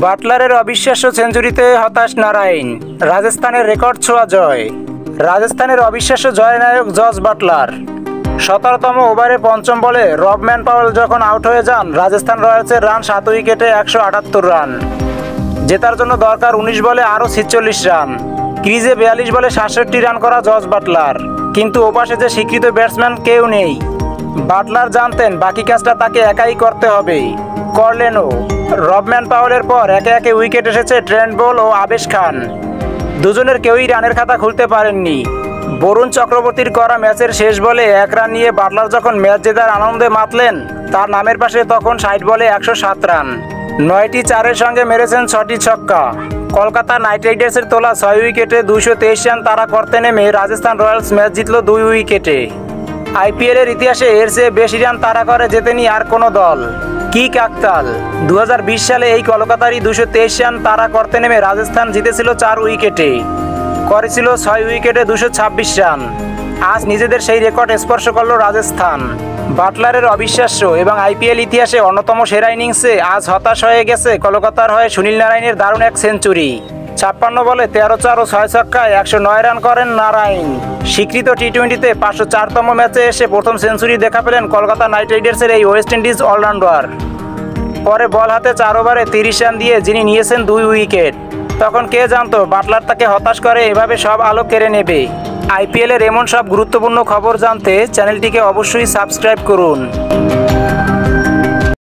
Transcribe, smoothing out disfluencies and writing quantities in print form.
বাটলারের অবিশ্বাস্য সেঞ্চুরিতে হতাশ নারাইন। রাজস্থানের রেকর্ড ছোঁয়া জয়। রাজস্থানের অবিশ্বাস্য জয়নায়ক জস বাটলার। 17তম ওভারে পঞ্চম বলে রবম্যান পাওয়েল যখন আউট হয়ে যান, রাজস্থান রয়্যালসের রান 7 উইকেটে 178 রান। জেতার জন্য দরকার 19 বলে আরও 46 রান। ক্রিজে 42 বলে 67 রান করা জস বাটলার। কিন্তু ওপাশে যে স্বীকৃত ব্যাটসম্যান কেউ নেই। বাটলার জানতেন বাকি কাজটা তাকে একাই করতে হবে। করলেনও। রবম্যান পাওয়েলের পর একে একে উইকেট এসেছে ট্রেন্ট বোল্ট ও আবেশ খান। দুজনের কেউই রানের খাতা খুলতে পারেননি। বরুণ চক্রবর্তীর করা ম্যাচের শেষ বলে 1 রান নিয়ে বাটলার যখন ম্যাচ জেতার আনন্দে মাতলেন, তার নামের পাশে তখন 60 বলে 107 রান। 9টি চারের সঙ্গে মেরেছেন 6টি ছক্কা। কলকাতা নাইট রাইডার্সের তোলা 6 উইকেটে 223 রান তাড়া করতে নেমে রাজস্থান রয়্যালস ম্যাচ জিতল 2 উইকেটে। আইপিএলের ইতিহাসে এর চেয়ে বেশি রান তাড়া করে জেতেনি আর কোনো দল। কি কাকতাল! 2020 সালে এই কলকাতারই 223 রান তাড়া করতে নেমে রাজস্থান জিতেছিল 4 উইকেটে, করেছিল 6 উইকেটে 226 রান। আজ নিজেদের সেই রেকর্ড স্পর্শ করল রাজস্থান। বাটলারের অবিশ্বাস্য এবং আইপিএল ইতিহাসে অন্যতম সেরা ইনিংসে আজ হতাশ হয়ে গেছে কলকাতার হয়ে সুনীল নারাইনের দারুণ এক সেঞ্চুরি। 56 বলে 13 চার ও 6 ছক্কায় 109 রান করেন নারাইন। স্বীকৃত টি-20তে 504তম ম্যাচে এসে প্রথম সেঞ্চুরি দেখা পেলেন কলকাতা নাইট রাইডার্সের এই ওয়েস্ট ইন্ডিজ অলরাউন্ডার। পরে বল হাতে 4 ওভারে 30 রান দিয়ে যিনি নিয়েছেন 2 উইকেট। তখন কে জানতো বাটলার তাকে হতাশ করে এভাবে সব আলো কেড়ে নেবে। আইপিএলের এমন সব গুরুত্বপূর্ণ খবর জানতে চ্যানেলটিকে অবশ্যই সাবস্ক্রাইব করুন।